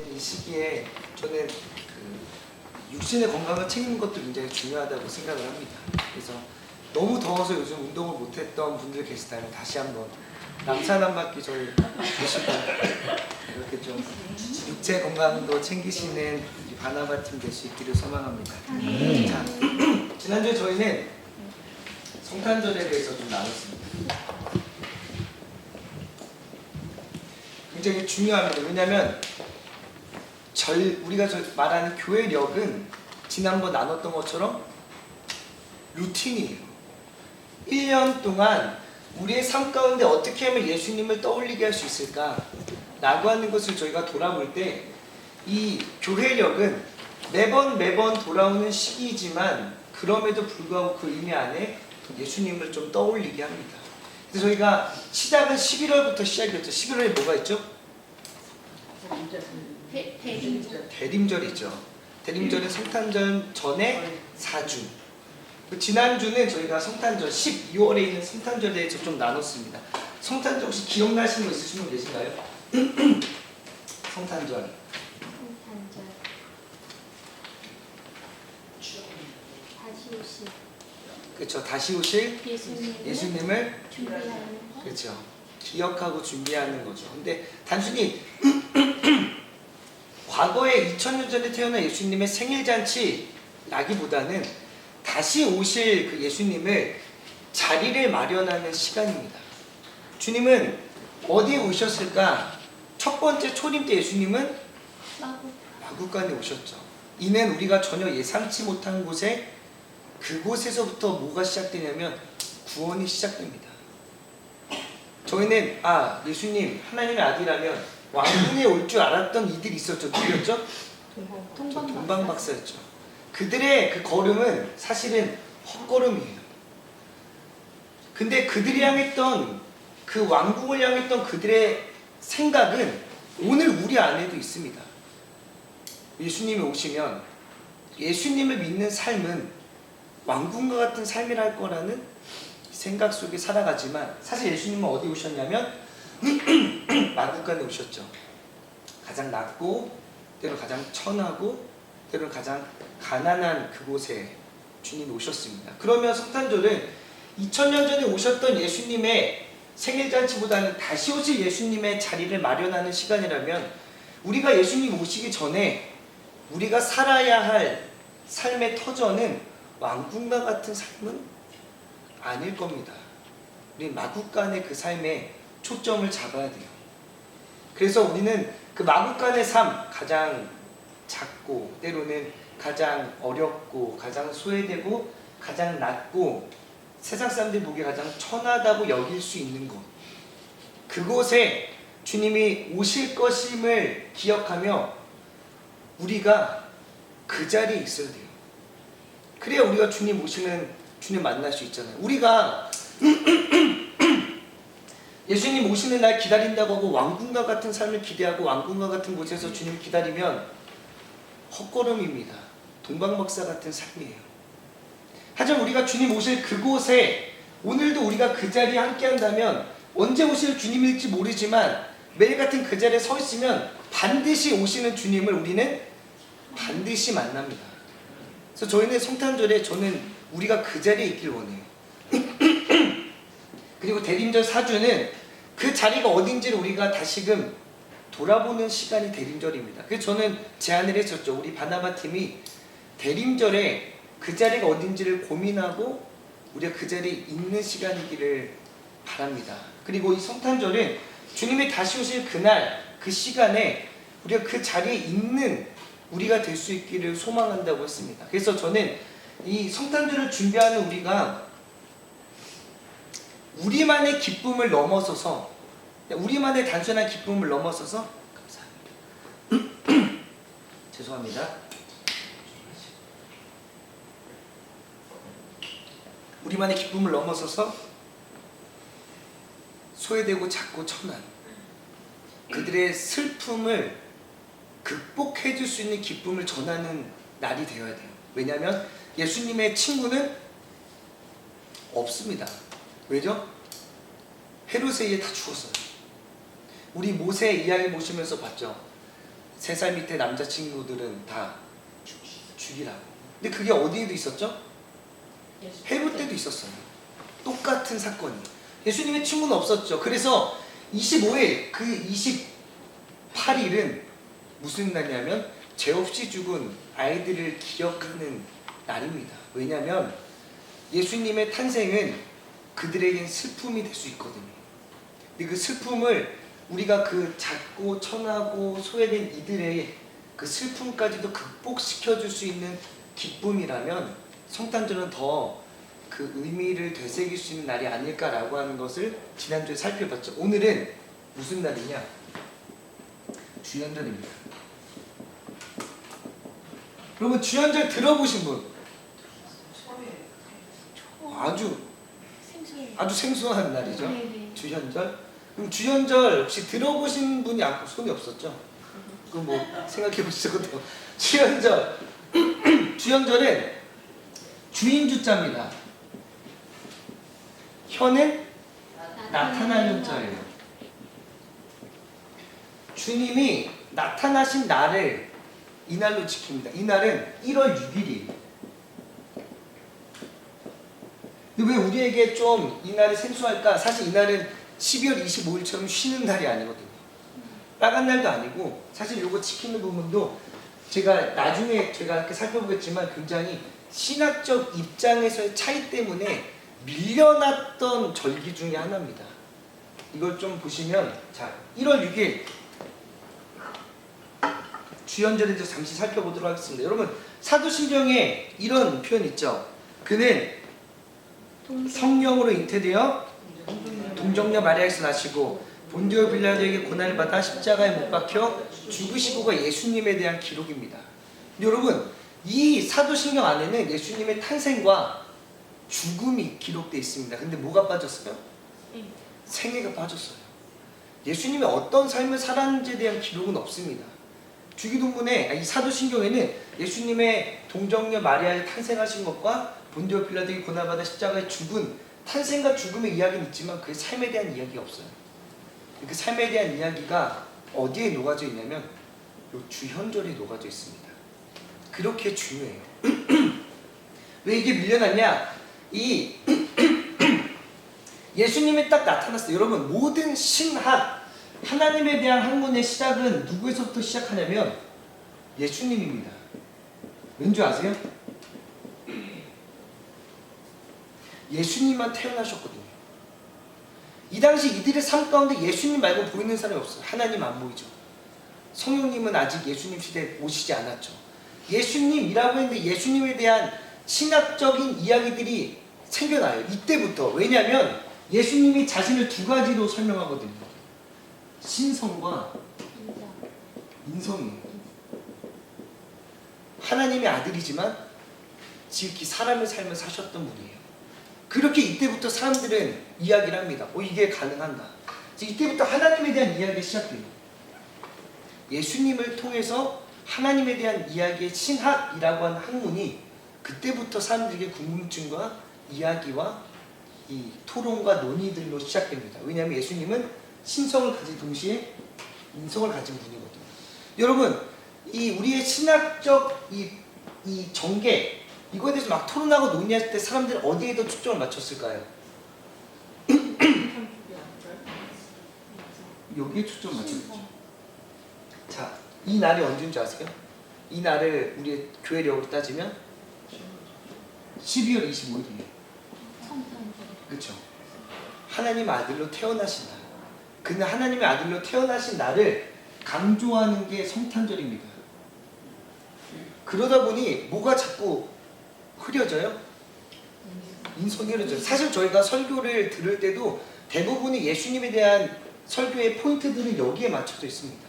있는 이 시기에 저는 그 육신의 건강을 챙기는 것도 굉장히 중요하다고 생각을 합니다. 그래서 너무 더워서 요즘 운동을 못했던 분들 계시다면 다시 한번 남산 한 바퀴 저희 보시고 이렇게 좀 육체 건강도 챙기시는 이 바나바 팀 될 수 있기를 소망합니다. 자, 지난주에 저희는 성탄절에 대해서 좀 나눴습니다. 굉장히 중요합니다. 왜냐하면 우리가 말하는 교회력은 지난번 나눴던 것처럼 루틴이에요. 1년 동안 우리의 삶 가운데 어떻게 하면 예수님을 떠올리게 할 수 있을까? 라고 하는 것을 저희가 돌아볼 때 이 교회력은 매번 돌아오는 시기이지만 그럼에도 불구하고 그 의미 안에 예수님을 좀 떠올리게 합니다. 그래서 저희가 시작은 11월부터 시작이었죠. 11월에 뭐가 있죠? 대림절이죠. 대림절은 성탄절 전에 4주. 지난주는 저희가 성탄절 12월에 있는 성탄절에 대해서 좀 나눴습니다. 성탄절 혹시 기억나시는 거 있으신 분 계신가요? 성탄절. 다시 오실 그렇죠. 다시 오실 예수님을 준비하는 거. 그렇죠. 기억하고 준비하는 거죠. 근데 단순히 과거에 2000년 전에 태어난 예수님의 생일잔치라기보다는 다시 오실 그 예수님을 자리를 마련하는 시간입니다. 주님은 어디에 오셨을까? 첫 번째 초림 때 예수님은 마구간에 오셨죠. 이는 우리가 전혀 예상치 못한 곳에 그곳에서부터 뭐가 시작되냐면 구원이 시작됩니다. 저희는 예수님 하나님의 아들이라면 왕궁에 올 줄 알았던 이들이 있었죠. 누구였죠? 동방박사였죠. 그들의 그 걸음은 사실은 헛걸음이에요. 근데 그들이 향했던 그 왕궁을 향했던 그들의 생각은 오늘 우리 안에도 있습니다. 예수님이 오시면 예수님을 믿는 삶은 왕궁과 같은 삶이랄 거라는 생각 속에 살아가지만 사실 예수님은 어디 오셨냐면 마구간에 오셨죠. 가장 낮고 때로 가장 천하고 때로 가장 가난한 그곳에 주님이 오셨습니다. 그러면 성탄절은 2000년 전에 오셨던 예수님의 생일잔치보다는 다시 오실 예수님의 자리를 마련하는 시간이라면 우리가 예수님 오시기 전에 우리가 살아야 할 삶의 터전은 왕궁과 같은 삶은 아닐 겁니다. 우리 마구간의 그 삶에 초점을 잡아야 돼요. 그래서 우리는 그 마구간의 삶, 가장 작고 때로는 가장 어렵고 가장 소외되고 가장 낮고 세상 사람들이 보기에 가장 천하다고 여길 수 있는 곳, 그곳에 주님이 오실 것임을 기억하며 우리가 그 자리에 있어야 돼요. 그래야 우리가 주님 오시면 주님 만날 수 있잖아요. 우리가 예수님 오시는 날 기다린다고 하고 왕궁과 같은 삶을 기대하고 왕궁과 같은 곳에서 주님 기다리면 헛걸음입니다. 동방박사 같은 삶이에요. 하지만 우리가 주님 오실 그곳에 오늘도 우리가 그 자리에 함께 한다면 언제 오실 주님일지 모르지만 매일 같은 그 자리에 서 있으면 반드시 오시는 주님을 우리는 반드시 만납니다. 그래서 저희는 성탄절에 우리가 그 자리에 있길 원해요. 그리고 대림절 4주는 그 자리가 어딘지를 우리가 다시금 돌아보는 시간이 대림절입니다. 그래서 저는 제안을 했었죠. 우리 바나바 팀이 대림절에 그 자리가 어딘지를 고민하고 우리가 그 자리에 있는 시간이기를 바랍니다. 그리고 이 성탄절은 주님이 다시 오실 그날 그 시간에 우리가 그 자리에 있는 우리가 될 수 있기를 소망한다고 했습니다. 그래서 저는 이 성탄절을 준비하는 우리가 우리만의 기쁨을 넘어서서 우리만의 단순한 기쁨을 넘어서서 감사합니다. 죄송합니다. 우리만의 기쁨을 넘어서서 소외되고 작고 천한 그들의 슬픔을 극복해 줄 수 있는 기쁨을 전하는 날이 되어야 돼요. 왜냐하면 예수님의 친구는 없습니다. 왜죠? 헤롯에 의해 다 죽었어요. 우리 모세 이야기 보시면서 봤죠. 3살 밑에 남자친구들은 다 죽이라고. 근데 그게 어디에도 있었죠? 헤롯 때도 있었어요. 똑같은 사건이. 예수님의 친구는 없었죠. 그래서 25일, 그 28일은 무슨 날이냐면 죄 없이 죽은 아이들을 기억하는 날입니다. 왜냐하면 예수님의 탄생은 그들에겐 슬픔이 될 수 있거든요. 근데 그 슬픔을 우리가 그 작고 천하고 소외된 이들의 그 슬픔까지도 극복시켜줄 수 있는 기쁨이라면 성탄절은 더 그 의미를 되새길 수 있는 날이 아닐까라고 하는 것을 지난주에 살펴봤죠. 오늘은 무슨 날이냐? 주연절입니다. 여러분 주연절 들어보신 분? 아주 생소한 날이죠. 네네. 주연절. 그럼 주연절 혹시 들어보신 분이 손이 없었죠? 그럼 뭐 생각해 보시죠. 주연절. 주연절은 주인 주자입니다. 현은 나타나는 자예요. 주님이 나타나신 날을 이날로 지킵니다. 이날은 1월 6일이에요. 근데 왜 우리에게 좀 이날이 생소할까? 사실 이날은 12월 25일처럼 쉬는 날이 아니거든요. 빨간 날도 아니고 사실 이거 지키는 부분도 제가 나중에 제가 이렇게 살펴보겠지만 굉장히 신학적 입장에서의 차이 때문에 밀려났던 절기 중에 하나입니다. 이걸 좀 보시면 자 1월 6일 주연절에 대해서 잠시 살펴보도록 하겠습니다. 여러분 사도신경에 이런 표현 있죠. 그는 성령으로 잉태되어 동정녀 마리아에서 나시고 본디오 빌라도에게 고난을 받아 십자가에 못 박혀 죽으시고가 예수님에 대한 기록입니다. 근데 여러분 이 사도신경 안에는 예수님의 탄생과 죽음이 기록되어 있습니다. 근데 뭐가 빠졌어요? 생애가 빠졌어요. 예수님이 어떤 삶을 살았는지에 대한 기록은 없습니다. 주기도문에 이 사도신경에는 예수님의 동정녀 마리아의 탄생하신 것과 본디오 빌라도에게 고난받아 십자가에 죽은 탄생과 죽음의 이야기는 있지만 그의 삶에 대한 이야기가 없어요. 그 삶에 대한 이야기가 어디에 녹아져 있냐면 이 주현절에 녹아져 있습니다. 그렇게 중요해요. 왜 이게 밀려났냐? 이 예수님이 딱 나타났어요. 여러분 모든 신학 하나님에 대한 학문의 시작은 누구에서부터 시작하냐면 예수님입니다. 왠지 아세요? 예수님만 태어나셨거든요. 이 당시 이들의 삶 가운데 예수님 말고 보이는 사람이 없어요. 하나님 안 보이죠. 성령님은 아직 예수님 시대에 오시지 않았죠. 예수님이라고 했는데 예수님에 대한 신학적인 이야기들이 생겨나요. 이때부터. 왜냐하면 예수님이 자신을 두 가지로 설명하거든요. 신성과 인성이에요. 하나님의 아들이지만 지극히 사람의 삶을 사셨던 분이에요. 그렇게 이때부터 사람들은 이야기를 합니다. 이게 가능한가? 이때부터 하나님에 대한 이야기가 시작돼요. 예수님을 통해서 하나님에 대한 이야기의 신학이라고 하는 학문이 그때부터 사람들에게 궁금증과 이야기와 이 토론과 논의들로 시작됩니다. 왜냐하면 예수님은 신성을 가진 동시에 인성을 가진 분이거든요. 여러분, 이 우리의 신학적 이 전개 이거에 대해서 막 토론하고 논의할 때 사람들이 어디에 더 초점을 맞췄을까요? 여기에 초점을 맞췄죠. 자, 이 날이 언제인 줄 아세요? 이 날을 우리의 교회력으로 따지면 12월 25일이에요. 그렇죠. 하나님 아들로 태어나신 날. 그는 하나님의 아들로 태어나신 날을 강조하는 게 성탄절입니다. 그러다 보니 뭐가 자꾸 흐려져요? 인성이 흐려져요. 사실 저희가 설교를 들을 때도 대부분이 예수님에 대한 설교의 포인트들은 여기에 맞춰져 있습니다.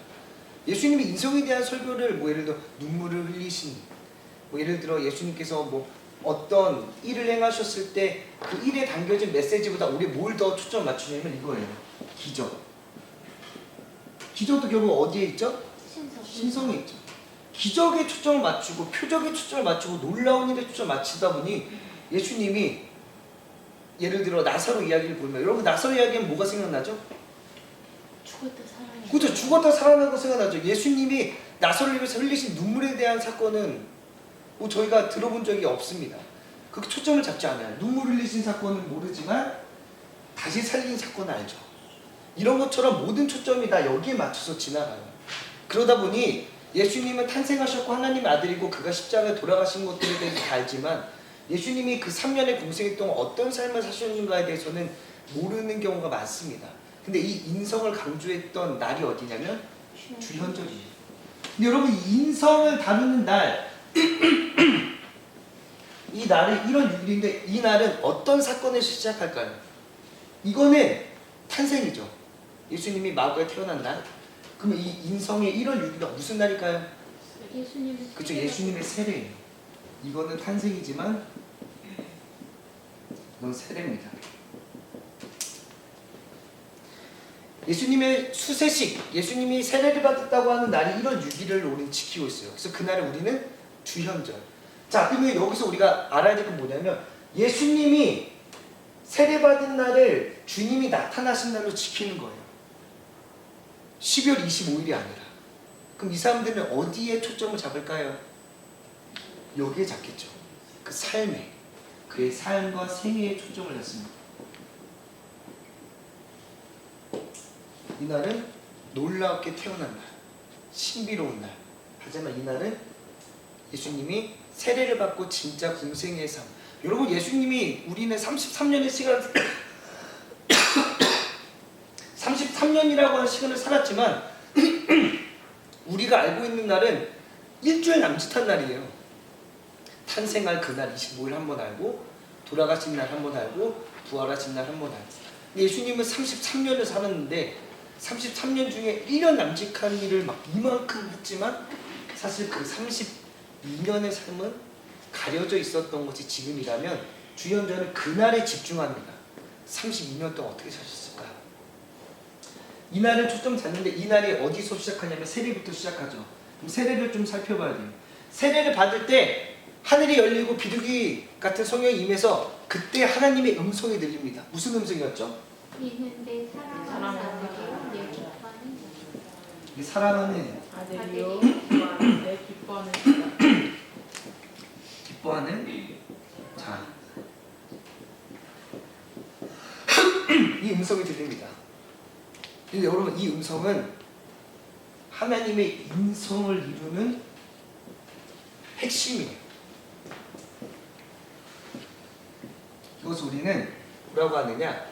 예수님이 인성에 대한 설교를 예를 들어 눈물을 흘리신 예를 들어 예수님께서 어떤 일을 행하셨을 때 그 일에 담겨진 메시지보다 우리 뭘 더 초점 맞추냐면 이거예요. 기적. 기적도 결국 어디에 있죠? 신성에 있죠. 기적에 초점을 맞추고 표적에 초점을 맞추고 놀라운 일에 초점을 맞추다 보니 예수님이 예를 들어 나사로 이야기를 보면 여러분 나사로 이야기하면 뭐가 생각나죠? 죽었다 살아나고. 그죠? 죽었다 살아난 거 생각나죠. 예수님이 나사로를 위해서 흘리신 눈물에 대한 사건은 뭐 저희가 들어본 적이 없습니다. 그렇게 초점을 잡지 않아요. 눈물 흘리신 사건은 모르지만 다시 살린 사건은 알죠. 이런 것처럼 모든 초점이 다 여기에 맞춰서 지나가요. 그러다 보니 예수님은 탄생하셨고 하나님의 아들이고 그가 십자가에 돌아가신 것들에 대해서 다 알지만 예수님이 그 3년의 공생애 동안 어떤 삶을 사셨는가에 대해서는 모르는 경우가 많습니다. 근데 이 인성을 강조했던 날이 어디냐면 주현절이에요. 근데 여러분, 이 인성을 다루는 날, 이 날은 1월 6일인데 이 날은 어떤 사건에서 시작할까요? 이거는 탄생이죠. 예수님이 마구에 태어난 날. 그러면 이 인성의 1월 6일은 무슨 날일까요? 예수님의 그렇죠. 예수님의 세례예요. 이거는 탄생이지만 이건 세례입니다. 예수님의 수세식, 예수님이 세례를 받았다고 하는 날이 1월 6일을 우리는 지키고 있어요. 그래서 그날을 우리는 주현절. 자, 그러면 여기서 우리가 알아야 될 건 뭐냐면 예수님이 세례받은 날을 주님이 나타나신 날로 지키는 거예요. 12월 25일이 아니라. 그럼 이 사람들은 어디에 초점을 잡을까요? 여기에 잡겠죠. 그 삶에, 그의 삶과 생애에 초점을 잡습니다. 이날은 놀랍게 태어난 날, 신비로운 날. 하지만 이날은 예수님이 세례를 받고 진짜 공생의 삶. 여러분, 예수님이 우리는 33년의 시간 33년이라고 하는 시간을 살았지만 우리가 알고 있는 날은 일주일 남짓한 날이에요. 탄생할 그날 25일 한 번 알고, 돌아가신 날 한 번 알고, 부활하신 날 한 번 알고. 예수님은 33년을 살았는데 33년 중에 1년 남짓한 일을 막 이만큼 했지만 사실 그 32년의 삶은 가려져 있었던 것이 지금이라면 주현절은 그날에 집중합니다. 32년 동안 어떻게 사셨을까? 이날을 초점 잡는데 이날이 어디서 시작하냐면 세례부터 시작하죠. 그럼 세례를 좀 살펴봐야 돼요. 세례를 받을 때 하늘이 열리고 비둘기 같은 성령이 임해서 그때 하나님의 음성이 들립니다. 무슨 음성이었죠? 이는 내 사랑하는 아들이요 내 기뻐하는 이 사랑하는 아들이요 내 기뻐하는 자라. 기뻐하는 자. 이 음성이 들립니다. 근데 여러분, 이 음성은 하나님의 인성을 이루는 핵심이에요. 이것을 우리는 뭐라고 하느냐?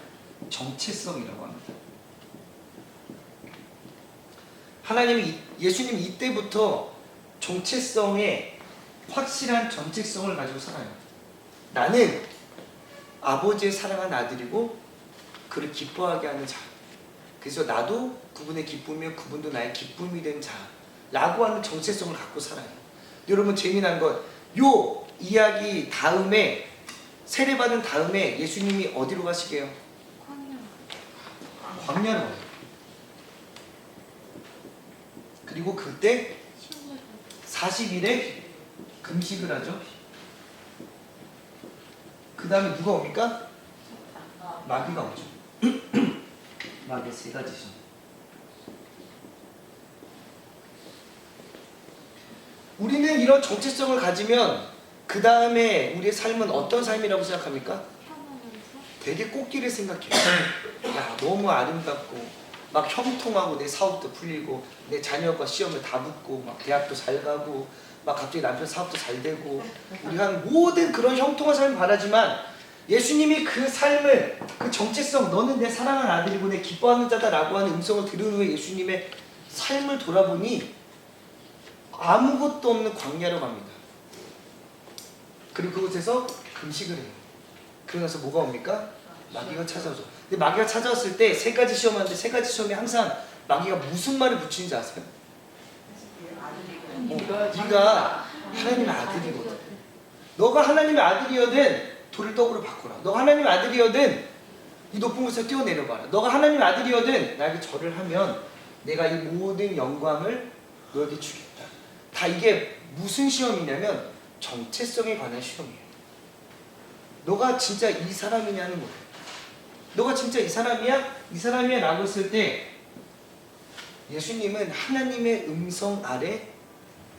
정체성이라고 합니다. 하나님이 예수님이 이때부터 정체성에 확실한 정체성을 가지고 살아요. 나는 아버지의 사랑한 아들이고 그를 기뻐하게 하는 자. 그래서 나도 그분의 기쁨이며 그분도 나의 기쁨이 된 자라고 하는 정체성을 갖고 살아요. 여러분, 재미난 건 요 이야기 다음에 세례받은 다음에 예수님이 어디로 가시게요? 광야로 가요. 그리고 그때 40일에 금식을 하죠. 그 다음에 누가 옵니까? 마귀가 오죠. 마귀 세 가지죠. 우리는 이런 정체성을 가지면 그 다음에 우리의 삶은 어떤 삶이라고 생각합니까? 되게 꽃길을 생각해요. 야, 너무 아름답고 막 형통하고 내 사업도 풀리고 내 자녀과 시험을 다 붙고 막 대학도 잘 가고 막 갑자기 남편 사업도 잘 되고 우리가 모든 그런 형통한 삶을 바라지만 예수님이 그 삶을, 그 정체성, 너는 내 사랑하는 아들이고 내 기뻐하는 자다라고 하는 음성을 들은 후에 예수님의 삶을 돌아보니 아무것도 없는 광야로 갑니다. 그리고 그곳에서 금식을 해요. 그러고 나서 뭐가 옵니까? 마귀가 찾아오죠. 근데 마귀가 찾아왔을 때 세 가지 시험하는데 세 가지 시험에 항상 마귀가 무슨 말을 붙이는지 아세요? 네가 하나님의 아들이거든. 너가 하나님의 아들이어든 돌을 떡으로 바꾸라. 너가 하나님의 아들이어든 이 높은 곳에서 뛰어내려봐라. 너가 하나님의 아들이어든 나에게 절을 하면 내가 이 모든 영광을 너에게 주겠다. 다 이게 무슨 시험이냐면 정체성에 관한 시험이에요. 너가 진짜 이 사람이냐는 거예요. 너가 진짜 이 사람이야? 이 사람이야? 라고 했을 때 예수님은 하나님의 음성 아래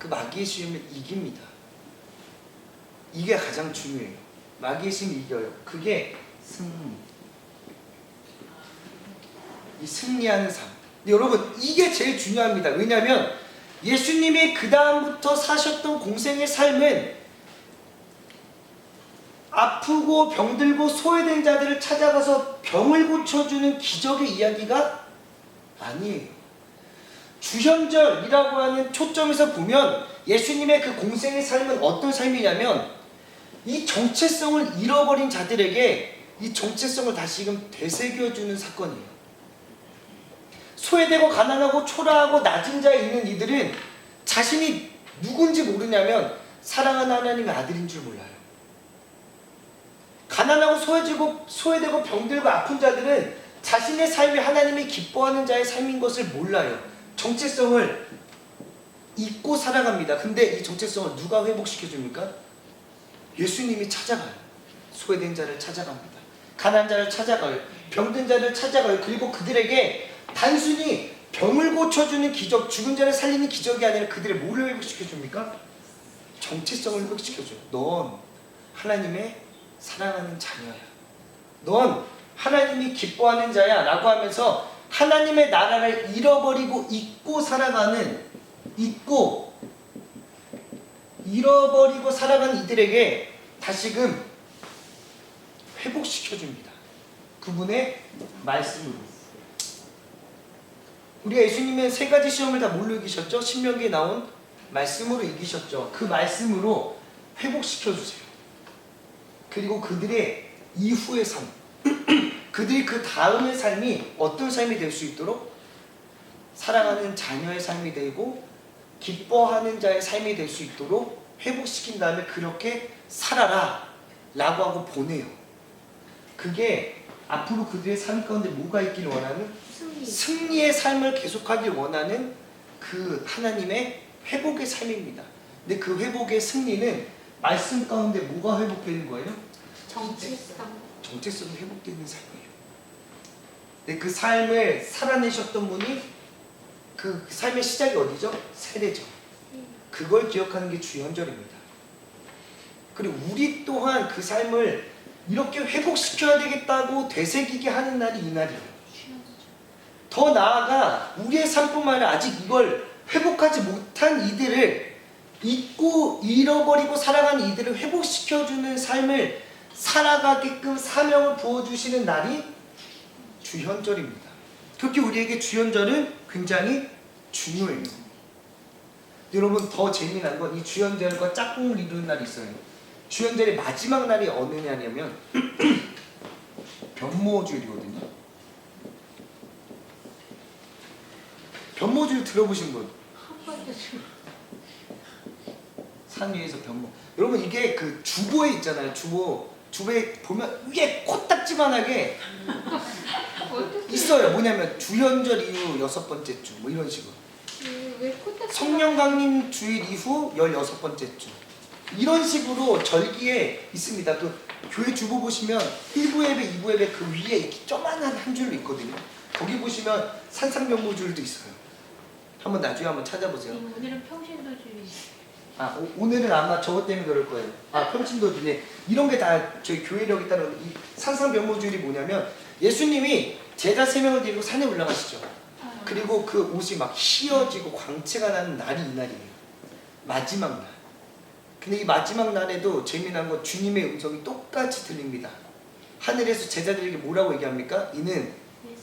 그 마귀의 시험을 이깁니다. 이게 가장 중요해요. 마귀의 시험을 이겨요. 그게 승리. 이 승리하는 삶. 근데 여러분 이게 제일 중요합니다. 왜냐하면 예수님이 그 다음부터 사셨던 공생의 삶은 아프고 병들고 소외된 자들을 찾아가서 병을 고쳐주는 기적의 이야기가 아니에요. 주현절이라고 하는 초점에서 보면 예수님의 그 공생의 삶은 어떤 삶이냐면 이 정체성을 잃어버린 자들에게 이 정체성을 다시금 되새겨주는 사건이에요. 소외되고 가난하고 초라하고 낮은 자에 있는 이들은 자신이 누군지 모르냐면 사랑하는 하나님의 아들인 줄 몰라요. 가난하고 소외되고 병들고 아픈 자들은 자신의 삶이 하나님이 기뻐하는 자의 삶인 것을 몰라요. 정체성을 잊고 살아갑니다. 근데 이 정체성을 누가 회복시켜줍니까? 예수님이 찾아가요. 소외된 자를 찾아갑니다. 가난한 자를 찾아가요. 병든 자를 찾아가요. 그리고 그들에게 단순히 병을 고쳐주는 기적, 죽은 자를 살리는 기적이 아니라 그들의 뭐를 회복시켜줍니까? 정체성을 회복시켜줘요. 넌 하나님의 사랑하는 자녀야. 넌 하나님이 기뻐하는 자야 라고 하면서 하나님의 나라를 잃어버리고 잊고 잃어버리고 살아가는 이들에게 다시금 회복시켜줍니다. 그분의 말씀으로. 우리가 예수님의 세 가지 시험을 다 뭘로 이기셨죠? 신명기에 나온 말씀으로 이기셨죠. 그 말씀으로 회복시켜주세요. 그리고 그들의 이후의 삶, 그들이 그 다음의 삶이 어떤 삶이 될 수 있도록 사랑하는 자녀의 삶이 되고 기뻐하는 자의 삶이 될 수 있도록 회복시킨 다음에 그렇게 살아라 라고 하고 보내요. 그게 앞으로 그들의 삶 가운데 뭐가 있기를 원하는? 승리의 삶을 계속하길 원하는 그 하나님의 회복의 삶입니다. 근데 그 회복의 승리는 말씀 가운데 뭐가 회복되는 거예요? 정체성이 회복되는 삶이에요. 근데 그 삶을 살아내셨던 분이 그 삶의 시작이 어디죠? 세례죠. 그걸 기억하는 게 주현절입니다. 그리고 우리 또한 그 삶을 이렇게 회복시켜야 되겠다고 되새기게 하는 날이 이 날이에요. 더 나아가 우리의 삶뿐만 아니라 아직 이걸 회복하지 못한 이들을 잊고 잃어버리고 살아가는 이들을 회복시켜주는 삶을 살아가게끔 사명을 부어주시는 날이 주현절입니다. 그렇게 우리에게 주현절은 굉장히 중요해요. 여러분 더 재미난 건 이 주현절과 짝꿍을 이루는 날이 있어요. 주현절의 마지막 날이 어느 날이냐면 변모주일이거든요. 변모주일 들어보신 분? 산 위에서 변모. 여러분 이게 그 주보에 있잖아요. 주보에 보면 위에 코딱지만하게 있어요. 뭐냐면 주현절 이후 6번째 주 뭐 이런 식으로. 성령 강림 주일 이후 16번째 주 이런 식으로 절기에 있습니다. 그 교회 주보 보시면 1부 예배, 2부 예배 그 위에 이렇게 조만한 한 줄로 있거든요. 거기 보시면 산상변모주일도 있어요. 한번 나중에 한번 찾아보세요. 오늘은 평신도주의. 오늘은 아마 저것 때문에 그럴 거예요. 평신도주의 이런 게 다 저희 교회력에 따른 이 산상변모주일이 뭐냐면 예수님이 제자 3명을 데리고 산에 올라가시죠. 그리고 그 옷이 막 휘어지고 광채가 나는 날이 이 날이에요. 마지막 날. 근데 이 마지막 날에도 재미난 건 주님의 음성이 똑같이 들립니다. 하늘에서 제자들에게 뭐라고 얘기합니까? 이는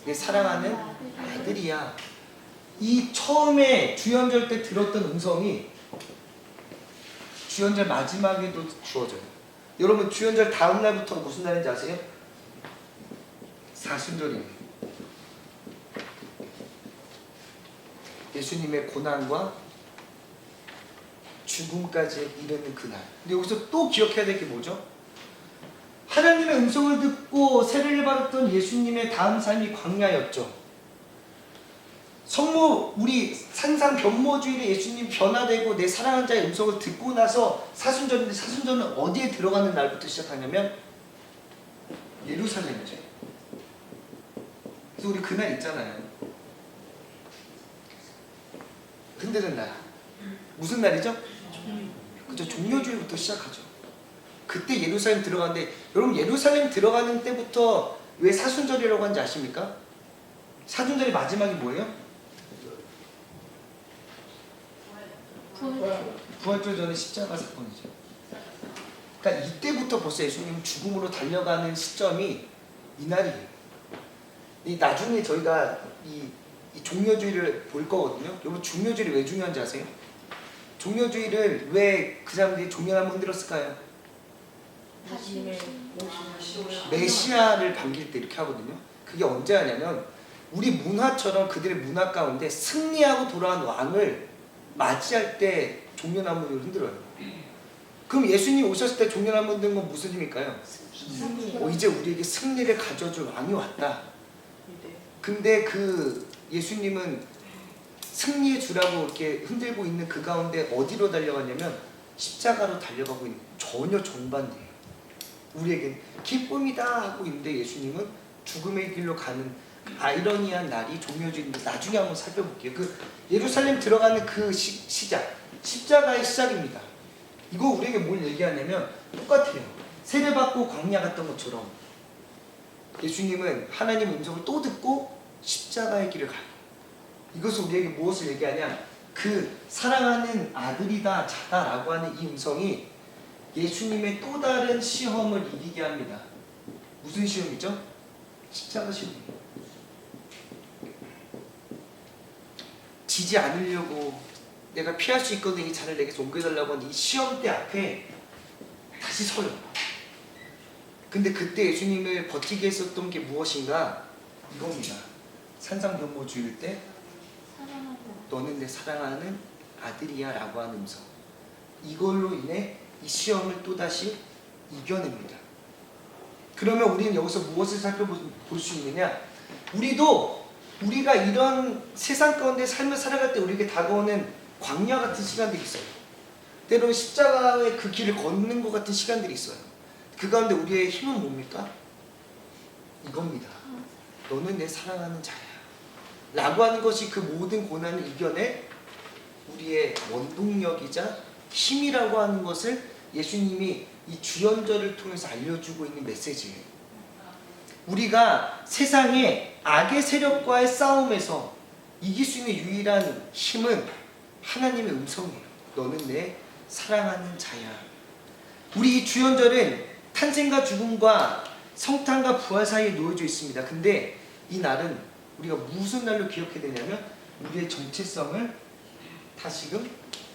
내 사랑하는 아들이야. 이 처음에 주현절 때 들었던 음성이 주현절 마지막에도 주어져요. 여러분 주현절 다음 날부터가 무슨 날인지 아세요? 사순절이에요. 예수님의 고난과 죽음까지 이르는 그날. 근데 여기서 또 기억해야 될 게 뭐죠? 하나님의 음성을 듣고 세례를 받았던 예수님의 다음 삶이 광야였죠. 성모 우리 산상 변모주일에 예수님 변화되고 내 사랑하는 자의 음성을 듣고 나서 사순절인데 사순절은 어디에 들어가는 날부터 시작하냐면 예루살렘이죠. 그래서 우리 그날 있잖아요. 흔드는 날. 무슨 날이죠? 그죠? 종려주일부터 시작하죠. 그때 예루살렘 들어가는데 여러분 예루살렘 들어가는 때부터 왜 사순절이라고 하는지 아십니까? 사순절의 마지막이 뭐예요? 부활절 전에 십자가 사건이죠. 그러니까 이때부터 벌써 예수님은 죽음으로 달려가는 시점이 이날이에요. 나중에 저희가 이 종려주의를 볼 거거든요. 여러분 종려주의를 왜 중요한지 아세요? 종려주의를 왜 그 사람들이 종려나무 흔들었을까요? 메시아를 반길 때 이렇게 하거든요. 그게 언제 하냐면 우리 문화처럼 그들의 문화 가운데 승리하고 돌아온 왕을 맞이할 때 종려나무를 흔들어요. 그럼 예수님 오셨을 때 종려나무 흔드는 건 무슨 힘일까요? 이제 우리에게 승리를 가져줄 왕이 왔다. 근데 그 예수님은 승리의 주라고 이렇게 흔들고 있는 그 가운데 어디로 달려갔냐면 십자가로 달려가고 있는, 전혀 정반대예요. 우리에겐 기쁨이다 하고 있는데 예수님은 죽음의 길로 가는 아이러니한 날이 종려주일인데 나중에 한번 살펴볼게요. 그 예루살렘 들어가는 그 시작, 십자가의 시작입니다. 이거 우리에게 뭘 얘기하냐면 똑같아요. 세례받고 광야 갔던 것처럼 예수님은 하나님 음성을 또 듣고 십자가의 길을 가요. 이것은 우리에게 무엇을 얘기하냐? 그 사랑하는 아들이다 자다라고 하는 이 음성이 예수님의 또 다른 시험을 이기게 합니다. 무슨 시험이죠? 십자가 시험이에요. 지지 않으려고 내가 피할 수 있거든 이 잔을 내게서 옮겨달라고 하는 이 시험대 앞에 다시 서요. 근데 그때 예수님을 버티게 했었던 게 무엇인가? 이겁니다. 산상변모주일 때 너는 내 사랑하는 아들이야 라고 하는 음성, 이걸로 인해 이 시험을 또다시 이겨냅니다. 그러면 우리는 여기서 무엇을 살펴볼 수 있느냐? 우리가 이런 세상 가운데 삶을 살아갈 때 우리에게 다가오는 광야 같은 시간들이 있어요. 때로는 십자가의 그 길을 걷는 것 같은 시간들이 있어요. 그 가운데 우리의 힘은 뭡니까? 이겁니다. 너는 내 사랑하는 자야 라고 하는 것이 그 모든 고난을 이겨낼 우리의 원동력이자 힘이라고 하는 것을 예수님이 이 주연절을 통해서 알려주고 있는 메시지예요. 우리가 세상의 악의 세력과의 싸움에서 이길 수 있는 유일한 힘은 하나님의 음성이에요. 너는 내 사랑하는 자야. 우리 이 주연절은 탄생과 죽음과 성탄과 부활 사이에 놓여져 있습니다. 근데 이 날은 우리가 무슨 날로 기억해야 되냐면 우리의 정체성을 다시금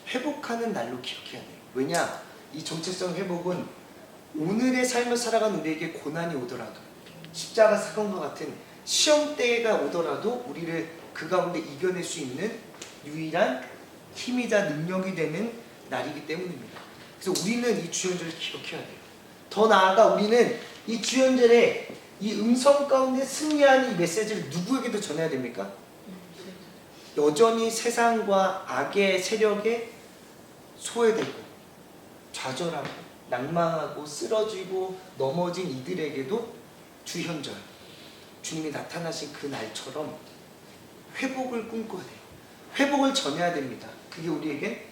회복하는 날로 기억해야 돼요. 왜냐? 이 정체성 회복은 오늘의 삶을 살아가는 우리에게 고난이 오더라도 십자가 사건과 같은 시험대가 오더라도 우리를 그 가운데 이겨낼 수 있는 유일한 힘이자 능력이 되는 날이기 때문입니다. 그래서 우리는 이 주연절을 기억해야 돼요. 더 나아가 우리는 이 주연절에 이 음성 가운데 승리하는 이 메시지를 누구에게도 전해야 됩니까? 여전히 세상과 악의 세력에 소외되고 좌절하고 낭망하고 쓰러지고 넘어진 이들에게도 주현절, 주님이 나타나신 그 날처럼 회복을 꿈꿔야 돼요. 회복을 전해야 됩니다. 그게 우리에게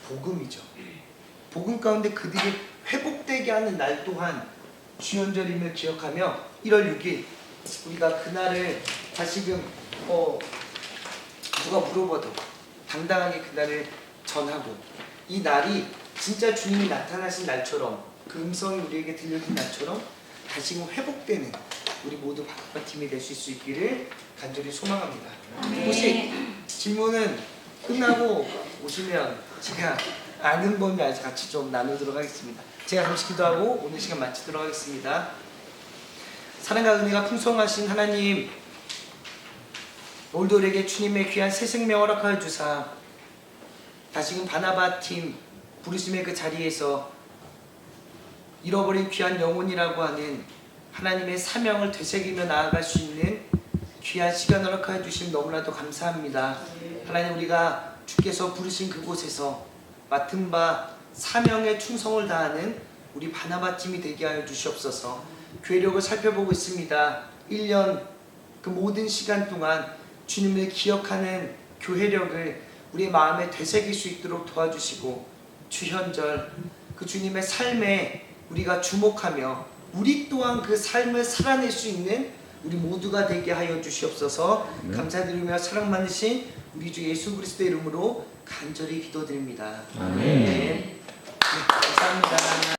복음이죠. 복음 가운데 그들이 회복되게 하는 날 또한 주연절임을 기억하며 1월 6일 우리가 그날을 다시금 누가 물어봐도 당당하게 그날을 전하고 이 날이 진짜 주님이 나타나신 날처럼 그 음성이 우리에게 들려진 날처럼 다시금 회복되는 우리 모두 바깥 팀이 될 수 있기를 간절히 소망합니다. 혹시 질문은 끝나고 오시면 제가 아는 범위 안에서 같이 좀 나누도록 하겠습니다. 제가 잠시 기도하고 오늘 시간 마치도록 하겠습니다. 사랑과 은혜가 풍성하신 하나님, 오늘도 우리에게 주님의 귀한 새 생명 허락하여 주사 다시금 바나바 팀 부르심의 그 자리에서 잃어버린 귀한 영혼이라고 하는 하나님의 사명을 되새기며 나아갈 수 있는 귀한 시간 허락하여 주심 너무나도 감사합니다. 하나님, 우리가 주께서 부르신 그곳에서 맡은 바 사명에 충성을 다하는 우리 바나바 팀이 되게 하여 주시옵소서. 교회력을 살펴보고 있습니다. 1년 그 모든 시간 동안 주님을 기억하는 교회력을 우리의 마음에 되새길 수 있도록 도와주시고 주현절 그 주님의 삶에 우리가 주목하며 우리 또한 그 삶을 살아낼 수 있는 우리 모두가 되게 하여 주시옵소서. 감사드리며 사랑 많으신 우리 주 예수 그리스도의 이름으로 간절히 기도드립니다. 아멘. 네. 감사합니다.